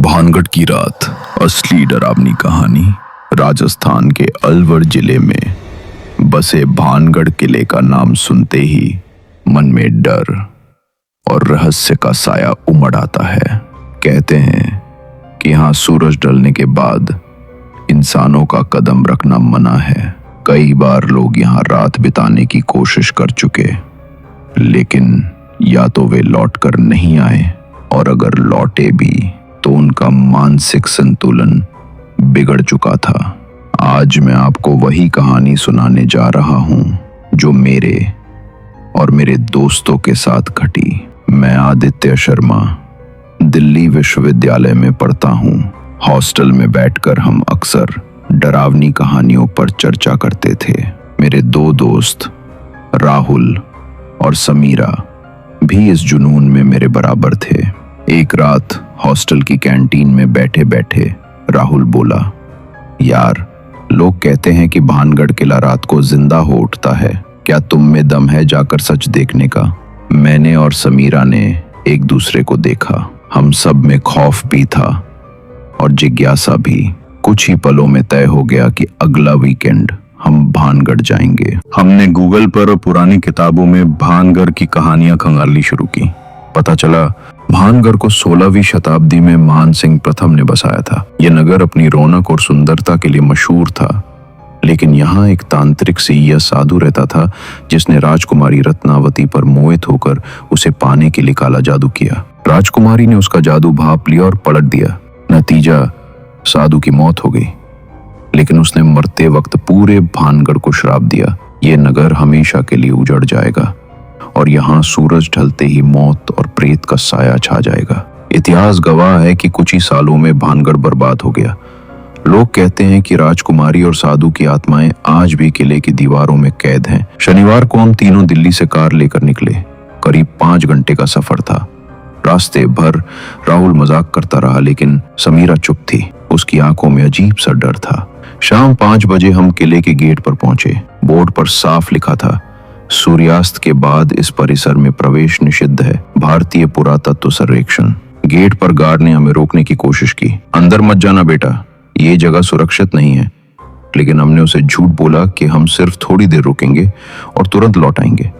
भानगढ़ की रात असली डरावनी कहानी। राजस्थान के अलवर जिले में बसे भानगढ़ किले का नाम सुनते ही मन में डर और रहस्य का साया उमड़ आता है। कहते हैं कि यहाँ सूरज ढलने के बाद इंसानों का कदम रखना मना है। कई बार लोग यहाँ रात बिताने की कोशिश कर चुके, लेकिन या तो वे लौटकर नहीं आए, और अगर लौटे भी तो उनका मानसिक संतुलन बिगड़ चुका था। आज मैं आपको वही कहानी सुनाने जा रहा हूं जो मेरे और मेरे दोस्तों के साथ घटी। मैं आदित्य शर्मा दिल्ली विश्वविद्यालय में पढ़ता हूं। हॉस्टल में बैठकर हम अक्सर डरावनी कहानियों पर चर्चा करते थे। मेरे दो दोस्त राहुल और समीरा भी इस जुनून में मेरे बराबर थे। एक रात हॉस्टल की कैंटीन में बैठे बैठे राहुल बोला, यार लोग कहते हैं कि भानगढ़ किला रात को जिंदा हो उठता है, क्या तुम में दम है जाकर सच देखने का? मैंने और समीरा ने एक दूसरे को देखा। हम सब में खौफ भी था और जिज्ञासा भी। कुछ ही पलों में तय हो गया कि अगला वीकेंड हम भानगढ़ जाएंगे। हमने गूगल पर और पुरानी किताबों में भानगढ़ की कहानियां खंगालनी शुरू की। पता चला भानगढ़ को 16वीं शताब्दी में मान सिंह प्रथम ने बसाया था। यह नगर अपनी रौनक और सुंदरता के लिए मशहूर था, लेकिन यहाँ एक तांत्रिक सिंह साधु रहता था जिसने राजकुमारी रत्नावती पर मोहित होकर उसे पाने के लिए काला जादू किया। राजकुमारी ने उसका जादू भांप लिया और पलट दिया। नतीजा साधु की मौत हो गई, लेकिन उसने मरते वक्त पूरे भानगढ़ को श्राप दिया, ये नगर हमेशा के लिए उजड़ जाएगा और यहाँ सूरज ढलते ही मौत और प्रेत का साया छा जाएगा। इतिहास गवाह है कि कुछ ही सालों में भानगढ़ बर्बाद हो गया। लोग कहते हैं कि राजकुमारी और साधु की आत्माएं आज भी किले की दीवारों में कैद हैं। शनिवार को हम तीनों दिल्ली से कार लेकर निकले। करीब 5 घंटे का सफर था। रास्ते भर राहुल मजाक करता रहा, लेकिन समीरा चुप थी। उसकी आंखों में अजीब सा डर था। शाम 5 बजे हम किले के गेट पर पहुंचे। बोर्ड पर साफ लिखा था, सूर्यास्त के बाद इस परिसर में प्रवेश निषिद्ध है, भारतीय पुरातत्व सर्वेक्षण। गेट पर गार्ड ने हमें रोकने की कोशिश की। अंदर मत जाना बेटा, ये जगह सुरक्षित नहीं है। लेकिन हमने उसे झूठ बोला कि हम सिर्फ थोड़ी देर रुकेंगे और तुरंत लौट आएंगे।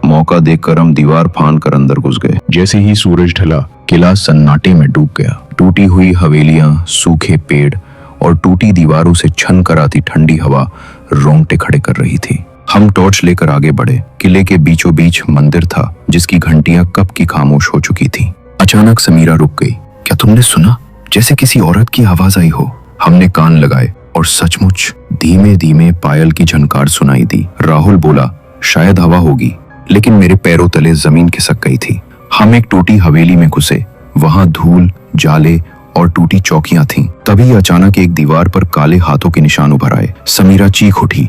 मौका देखकर हम दीवार फांद कर अंदर घुस गए। जैसे ही सूरज ढला, किला सन्नाटे में डूब गया। टूटी हुई हवेलियां, सूखे पेड़ और टूटी दीवारों से छन कर आती ठंडी हवा रोंगटे खड़े कर रही थी। हम टॉर्च लेकर आगे बढ़े। किले के बीचों बीच मंदिर था जिसकी घंटियां कब की खामोश हो चुकी थी। अचानक समीरा रुक गई। क्या तुमने सुना? जैसे किसी औरत की आवाज आई हो। हमने कान लगाए और सचमुच धीमे धीमे पायल की झनकार सुनाई दी। राहुल बोला, शायद हवा होगी, लेकिन मेरे पैरों तले जमीन खिसक गई थी। हम एक टूटी हवेली में घुसे। वहां धूल, जाले और टूटी चौकियां थीं। तभी अचानक एक दीवार पर काले हाथों के निशान उभर आए। समीरा चीख उठी,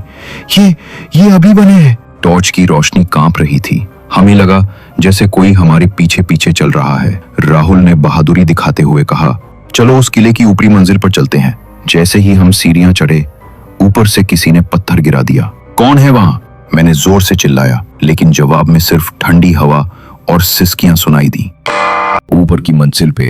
ये अभी बने हैं। टॉर्च की रोशनी कांप रही थी। हमें लगा जैसे कोई हमारे पीछे पीछे चल रहा है। राहुल ने बहादुरी दिखाते हुए कहा, चलो उस किले की ऊपरी मंजिल पर चलते हैं। जैसे ही हम सीढ़ियां चढ़े, ऊपर से किसी ने पत्थर गिरा दिया। कौन है वहां? मैंने जोर से चिल्लाया, लेकिन जवाब में सिर्फ ठंडी हवा और सिसकियां सुनाई दी। ऊपर की मंजिल पे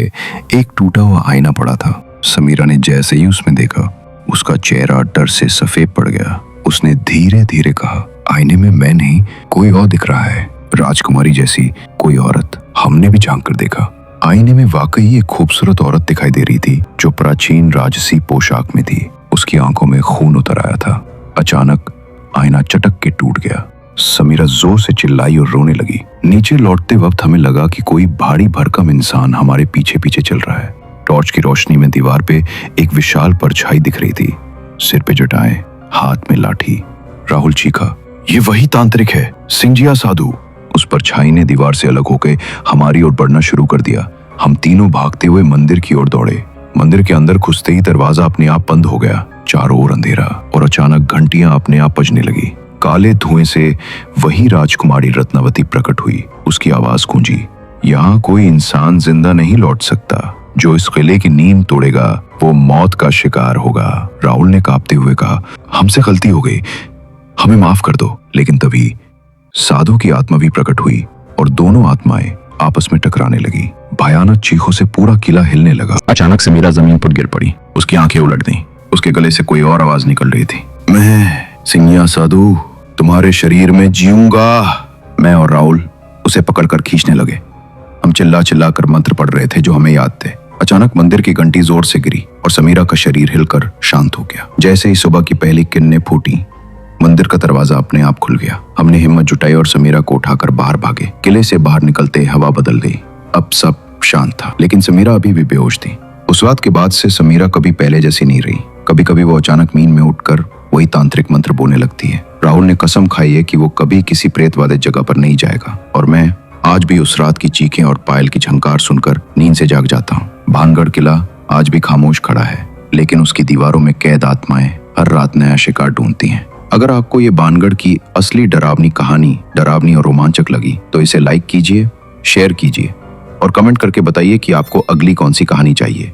एक टूटा हुआ आईना पड़ा था। समीरा ने जैसे ही उसमें देखा, उसका चेहरा डर से सफेद पड़ गया। उसने धीरे धीरे कहा, आईने में मैं नहीं, कोई और दिख रहा है, राजकुमारी जैसी कोई औरत। हमने भी झांक कर देखा। आईने में वाकई एक खूबसूरत औरत दिखाई दे रही थी जो प्राचीन राजसी पोशाक में थी। उसकी आंखों में खून उतर आया था। अचानक आईना चटक के टूट गया। समीरा जोर से चिल्लाई और रोने लगी। नीचे लौटते वक्त हमें लगा कि कोई भारी भरकम इंसान हमारे पीछे पीछे चल रहा है। टॉर्च की रोशनी में दीवार पे एक विशाल परछाई दिख रही थी। सिर पे जटाएं, हाथ में लाठी। राहुल चीखा, ये वही तांत्रिक है, सिंजिया साधु। उस परछाई ने दीवार से अलग होकर हमारी ओर बढ़ना शुरू कर दिया। हम तीनों भागते हुए मंदिर की ओर दौड़े। मंदिर के अंदर घुसते ही दरवाजा अपने आप बंद हो गया। चारों ओर अंधेरा और अचानक घंटियां अपने आप बजने लगी। काले धुएं से वही राजकुमारी रत्नावती प्रकट हुई। उसकी आवाज गूंजी, यहाँ कोई इंसान जिंदा नहीं लौट सकता। जो इस किले की नींव तोड़ेगा वो मौत का शिकार होगा। राहुल ने कांपते हुए कहा, हमसे गलती हो गई, हमें माफ कर दो। लेकिन तभी साधु की आत्मा भी प्रकट हुई और दोनों आत्माएं आपस में टकराने लगी। भयानक चीखों से पूरा किला हिलने लगा। अचानक समीरा जमीन पर गिर पड़ी। उसकी आंखें उलट गईं। उसके गले से कोई और आवाज निकल रही थी। मैं सिंगिया साधु तुम्हारे शरीर में जीऊंगा। मैं और राहुल उसे पकड़कर खींचने लगे। हम चिल्ला चिल्ला कर मंत्र पढ़ रहे थे जो हमें याद थे। अचानक मंदिर की घंटी जोर से गिरी और समीरा का शरीर हिलकर शांत हो गया। जैसे ही सुबह की पहली किरणें फूटी, मंदिर का दरवाजा अपने आप खुल गया। हमने हिम्मत जुटाई और समीरा को उठाकर बाहर भागे। किले से बाहर निकलते हवा बदल गई। अब सब शांत था, लेकिन समीरा अभी भी बेहोश थी। उस रात के बाद से समीरा कभी पहले जैसी नहीं रही। कभी कभी वो अचानक नींद में उठकर वही तांत्रिक मंत्र बोलने लगती है। राहुल ने कसम खाई है कि वो कभी किसी प्रेत वाले जगह पर नहीं जाएगा, और मैं आज भी उस रात की चीखें और पायल की झंकार सुनकर नींद से जाग जाता हूँ। भानगढ़ किला आज भी खामोश खड़ा है, लेकिन उसकी दीवारों में कैद आत्माएं हर रात नया शिकार ढूंढती हैं। अगर आपको ये भानगढ़ की असली डरावनी कहानी डरावनी और रोमांचक लगी तो इसे लाइक कीजिए, शेयर कीजिए और कमेंट करके बताइए कि आपको अगली कौन सी कहानी चाहिए।